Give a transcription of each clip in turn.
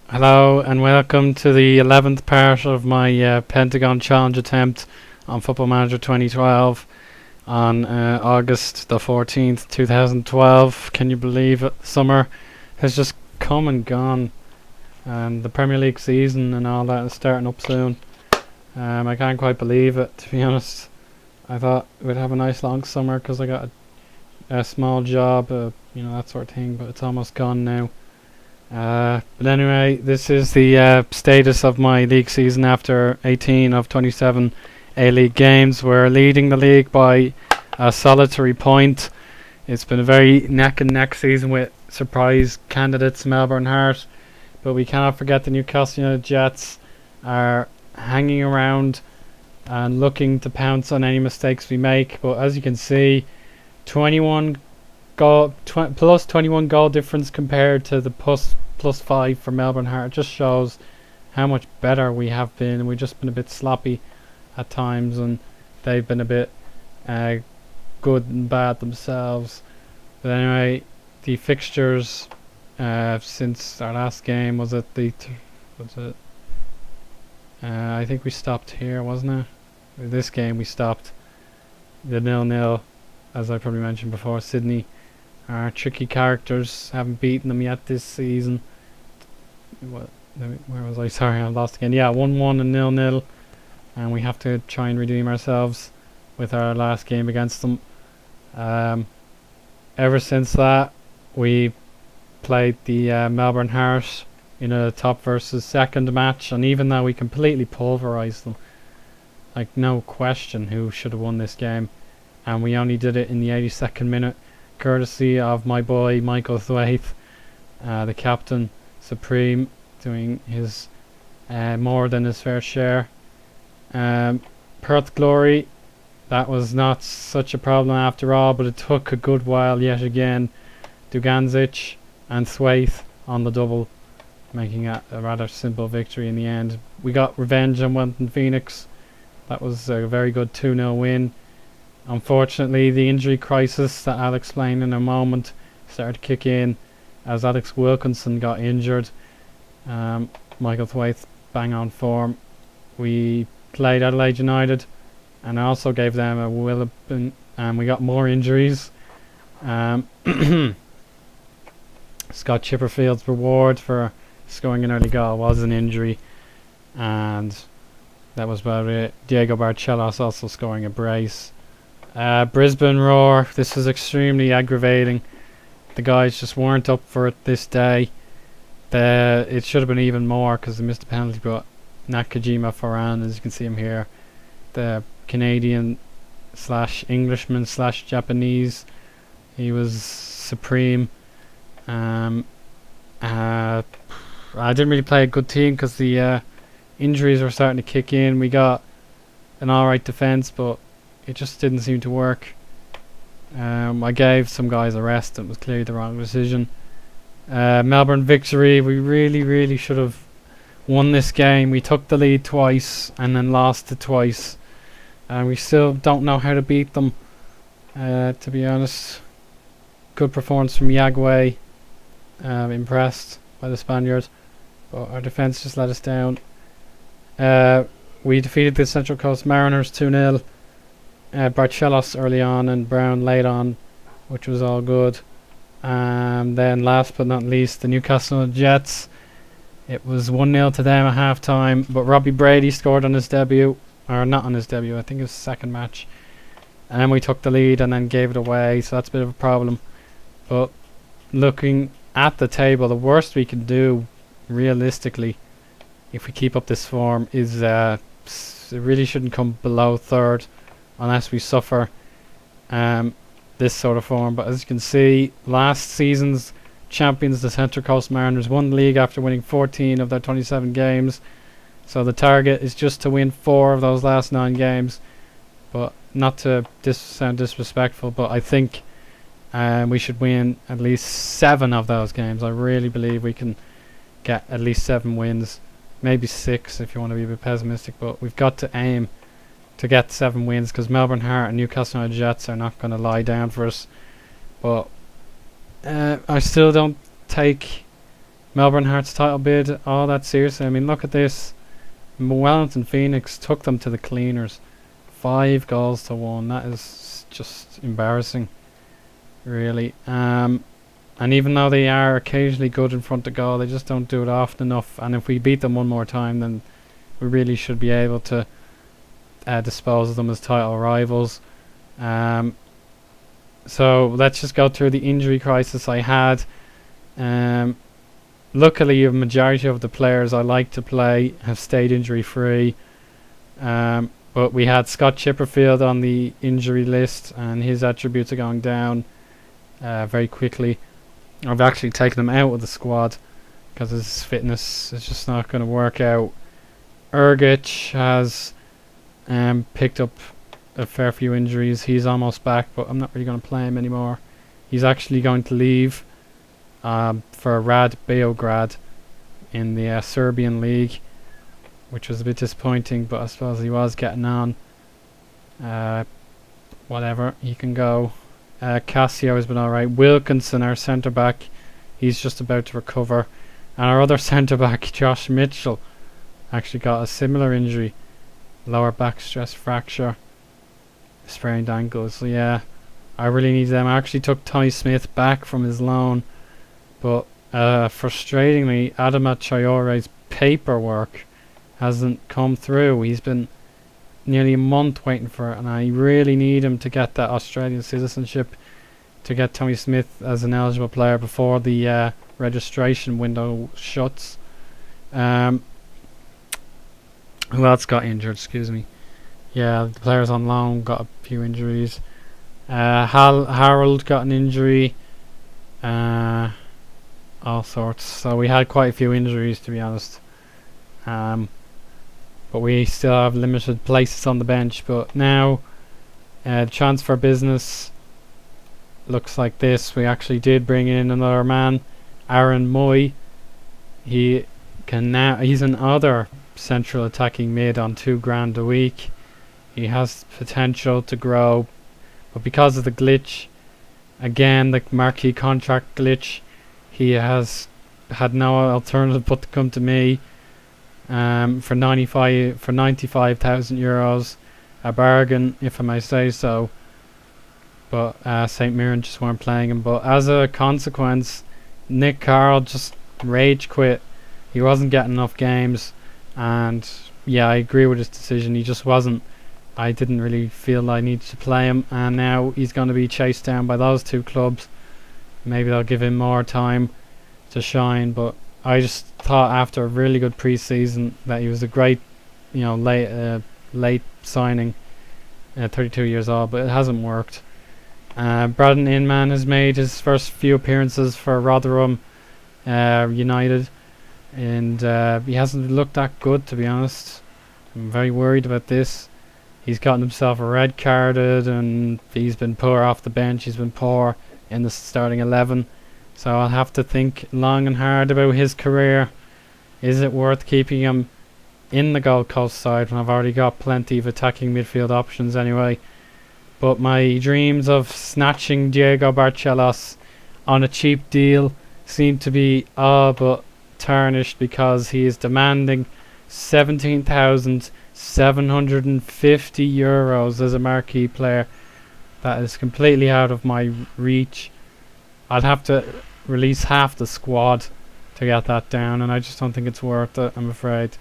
Hello and welcome to the 11th part of my Pentagon challenge attempt on Football Manager 2012 on August the 14th, 2012. Can you believe it? Summer has just come and gone, and the Premier League season and all that is starting up soon. I can't quite believe it, to be honest. I thought we'd have a nice long summer because I got a small job, that sort of thing, but it's almost gone now. But anyway, this is the status of my league season after 18 of 27 A-League games. We're leading the league by a solitary point. It's been a very neck and neck season with surprise candidates Melbourne Heart, but we cannot forget the Newcastle United Jets are hanging around and looking to pounce on any mistakes we make. But as you can see, 21 plus 21 goal difference compared to the plus 5 for Melbourne Heart. It just shows how much better we have been. We've just been a bit sloppy at times, and they've been a bit good and bad themselves. But anyway, the fixtures since our last game was at the I think we stopped here, wasn't it? With this game we stopped the 0-0, as I probably mentioned before. Sydney are tricky characters, haven't beaten them yet this season. Where was I? Sorry, I lost again. Yeah, 1-1 and 0-0, and we have to try and redeem ourselves with our last game against them. Ever since that, we played the Melbourne Heart in a top versus second match, and even though we completely pulverised them, like no question who should have won this game, and we only did it in the 82nd minute, courtesy of my boy Michael Thwaite, the captain supreme, doing his more than his fair share. Perth Glory, that was not such a problem after all, but it took a good while yet again. Duganzic and Thwaite on the double, making it a rather simple victory in the end. We got revenge on Wellington Phoenix. That was a very good 2-0 win. Unfortunately, the injury crisis that I'll explain in a moment started to kick in as Alex Wilkinson got injured. Michael Thwaite bang on form. We played Adelaide United and I also gave them a walloping, and we got more injuries. Scott Chipperfield's reward for scoring an early goal was an injury, and that was about it. Diego Barcelos also scoring a brace. Brisbane Roar, this was extremely aggravating. The guys just weren't up for it this day. It should have been even more because they missed a penalty, but Nakajima Foran, as you can see him here, the Canadian / Englishman / Japanese, he was supreme. I didn't really play a good team because the injuries were starting to kick in. We got an alright defence, but it just didn't seem to work. I gave some guys a rest. It was clearly the wrong decision. Melbourne victory. We really should have won this game. We took the lead twice and then lost it twice, and we still don't know how to beat them, to be honest. Good performance from Yagway. Impressed by the Spaniard, but our defence just let us down. We defeated the Central Coast Mariners 2-0. Barcelos early on and Brown late on, which was all good. Then last but not least, the Newcastle Jets. It was 1-0 to them at half time, but Robbie Brady scored on his debut, or not on his debut, I think it was his second match, and then we took the lead and then gave it away, so that's a bit of a problem. But looking at the table, the worst we can do realistically, if we keep up this form, is it really shouldn't come below third unless we suffer this sort of form. But as you can see, last season's champions, the Central Coast Mariners, won the league after winning 14 of their 27 games, so the target is just to win 4 of those last 9 games. But not to sound disrespectful, but I think we should win at least 7 of those games. I really believe we can get at least 7 wins, maybe 6 if you want to be a bit pessimistic, but we've got to aim to get 7 wins because Melbourne Heart and Newcastle United Jets are not going to lie down for us. But I still don't take Melbourne Hearts title bid, all that seriously. I mean, look at this. Wellington Phoenix took them to the cleaners. 5-1. That is just embarrassing, really. And even though they are occasionally good in front of goal, they just don't do it often enough. And if we beat them one more time, then we really should be able to dispose of them as title rivals. So let's just go through the injury crisis I had. Luckily, a majority of the players I like to play have stayed injury free. But we had Scott Chipperfield on the injury list, and his attributes are going down very quickly. I've actually taken him out of the squad because his fitness is just not going to work out. Ergic has picked up a fair few injuries. He's almost back, but I'm not really going to play him anymore. He's actually going to leave for Rad Beograd in the Serbian league, which was a bit disappointing, but I suppose he was getting on. Whatever, he can go. Cassio has been alright. Wilkinson, our centre back, he's just about to recover. And our other centre back, Josh Mitchell, actually got a similar injury. Lower back stress fracture, sprained ankle. So yeah, I really need them. I actually took Tommy Smith back from his loan, but frustratingly, Adama Traore's paperwork hasn't come through. He's been nearly a month waiting for it, and I really need him to get that Australian citizenship to get Tommy Smith as an eligible player before the registration window shuts. Who else got injured? Excuse me. Yeah, the players on loan got a few injuries. Harold got an injury. All sorts. So we had quite a few injuries, to be honest. But we still have limited places on the bench. But now, transfer business looks like this. We actually did bring in another man, Aaron Moy. He's another central attacking mid on $2,000 a week. He has potential to grow, but because of the glitch, again the marquee contract glitch, he has had no alternative but to come to me for 95,000 euros, a bargain if I may say so. But St. Mirren just weren't playing him. But as a consequence, Nick Carroll just rage quit. He wasn't getting enough games, and yeah, I agree with his decision. He just wasn't. I didn't really feel I needed to play him, and now he's going to be chased down by those two clubs. Maybe they'll give him more time to shine, but I just thought after a really good pre-season that he was a great, late signing. 32 years old, but it hasn't worked. Braden Inman has made his first few appearances for Rotherham United, and he hasn't looked that good, to be honest. I'm very worried about this. He's gotten himself a red carded, and he's been poor off the bench. He's been poor in the starting 11. So I'll have to think long and hard about his career. Is it worth keeping him in the Gold Coast side when I've already got plenty of attacking midfield options anyway? But my dreams of snatching Diego Barcelos on a cheap deal seem to be all but tarnished, because he is demanding 17,750 euros as a marquee player. That is completely out of my reach. I'd have to release half the squad to get that down, and I just don't think it's worth it, I'm afraid.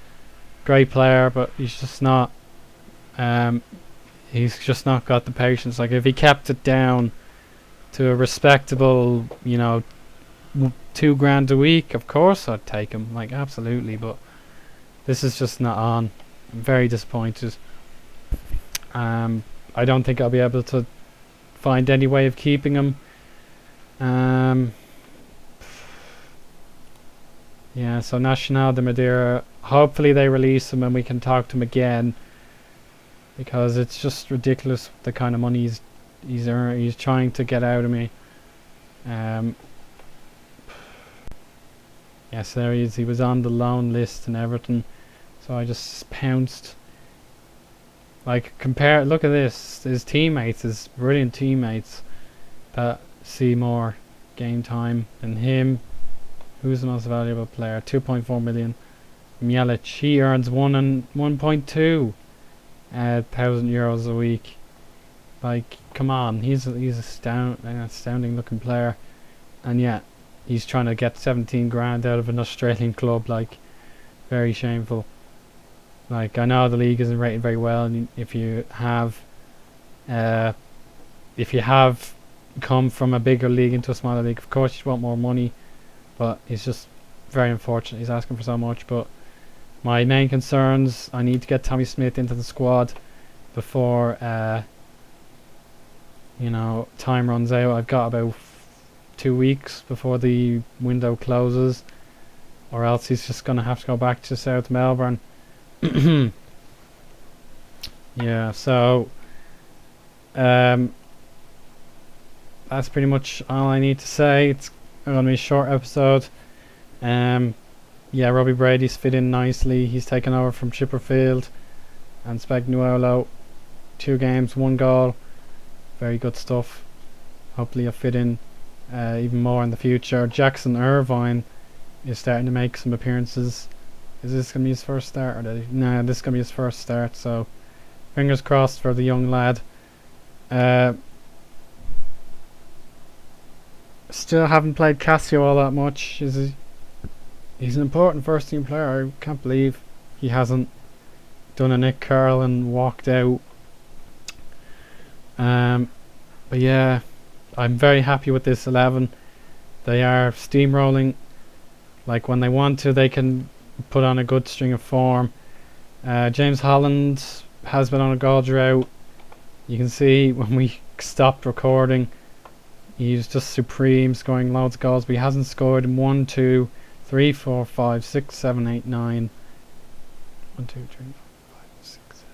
Great player, but he's just not got the patience. Like, if he kept it down to a respectable, $2,000 a week, of course I'd take him, like, absolutely. But this is just not on. I'm very disappointed. I don't think I'll be able to find any way of keeping him. Yeah, so Nacional de Madeira, hopefully they release him and we can talk to him again, because it's just ridiculous the kind of money he's trying to get out of me. Yes, there he is. He was on the loan list in Everton, so I just pounced. Like, look at this. His teammates, his brilliant teammates that see more game time than him, Who's the most valuable player? 2.4 million. Mielic, he earns 1.2 thousand euros a week. Like, come on, he's an astounding looking player, and yet he's trying to get 17 grand out of an Australian club. Like, very shameful. Like, I know the league isn't rated very well, and if you have come from a bigger league into a smaller league, of course you want more money, but it's just very unfortunate he's asking for so much. But my main concerns, I need to get Tommy Smith into the squad before time runs out. I've got about 2 weeks before the window closes, or else he's just gonna have to go back to South Melbourne. Yeah, so that's pretty much all I need to say. It's gonna be a short episode. Yeah, Robbie Brady's fit in nicely. He's taken over from Chipperfield and Spagnuolo. 2 games, 1 goal. Very good stuff. Hopefully he'll fit in even more in the future. Jackson Irvine is starting to make some appearances. Is this going to be his first start? No, this is going to be his first start, so fingers crossed for the young lad. Still haven't played Cassio all that much. He's an important first team player. I can't believe he hasn't done a Nick Curl and walked out. But yeah, I'm very happy with this 11. They are steamrolling. Like, when they want to, they can put on a good string of form. James Holland has been on a goal drought. You can see when we stopped recording, he's just supreme, scoring loads of goals, but he hasn't scored in 1, 2, 3, 4, 5, 6, 7, 8, 9. 1, 2, 3, 4, 5, 6, 7.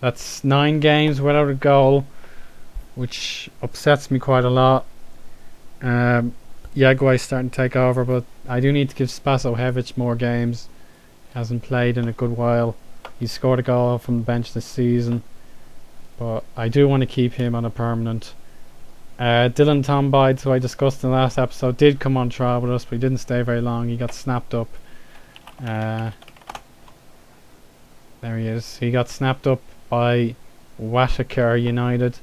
That's 9 games without a goal, which upsets me quite a lot. Yaguai's starting to take over, but I do need to give Spaso Hevic more games. Hasn't played in a good while. He's scored a goal from the bench this season, but I do want to keep him on a permanent. Dylan Tombides, who I discussed in the last episode, did come on trial with us, but he didn't stay very long. He got snapped up. There he is. He got snapped up by Waitakere United,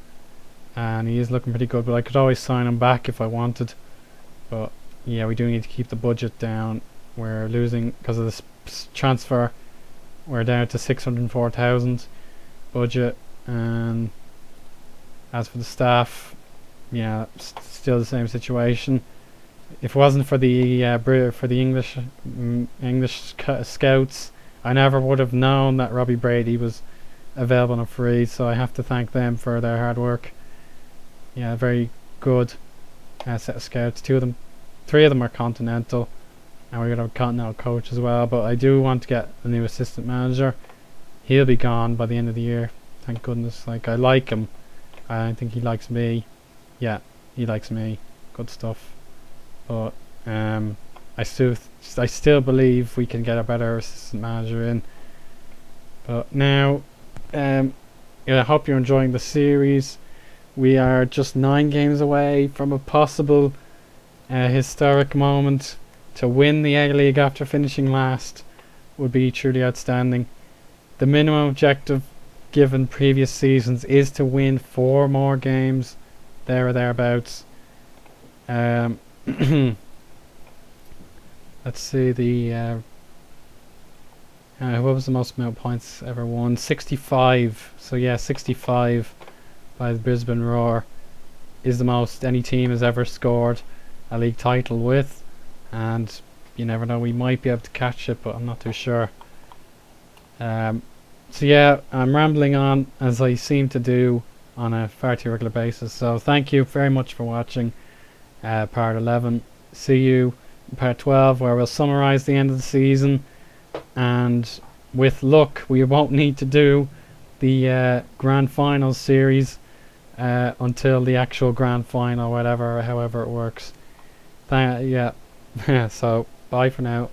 and he is looking pretty good, but I could always sign him back if I wanted. But yeah, we do need to keep the budget down. We're losing because of this transfer. We're down to 604,000 budget, and as for the staff, yeah, still the same situation. If it wasn't for the English scouts, I never would have known that Robbie Brady was available on a free. So I have to thank them for their hard work. Yeah, very good set of scouts. 3 of them are continental, and we're gonna have a continental coach as well. But I do want to get a new assistant manager. He'll be gone by the end of the year, thank goodness. Like, I like him. I think he likes me. Yeah, he likes me. Good stuff. But I still believe we can get a better assistant manager in. But now, yeah, I hope you're enjoying the series. We are just 9 games away from a possible historic moment. To win the A-League after finishing last would be truly outstanding. The minimum objective given previous seasons is to win 4 more games, there or thereabouts. Let's see, what was the most amount of points ever won? 65. So yeah, 65 by the Brisbane Roar is the most any team has ever scored a league title with, and you never know, we might be able to catch it, but I'm not too sure. So yeah, I'm rambling on, as I seem to do on a far too regular basis. So thank you very much for watching part 11. See you in part 12, where we'll summarize the end of the season, and with luck we won't need to do the grand final series until the actual grand final, whatever, however it works. Yeah. So bye for now.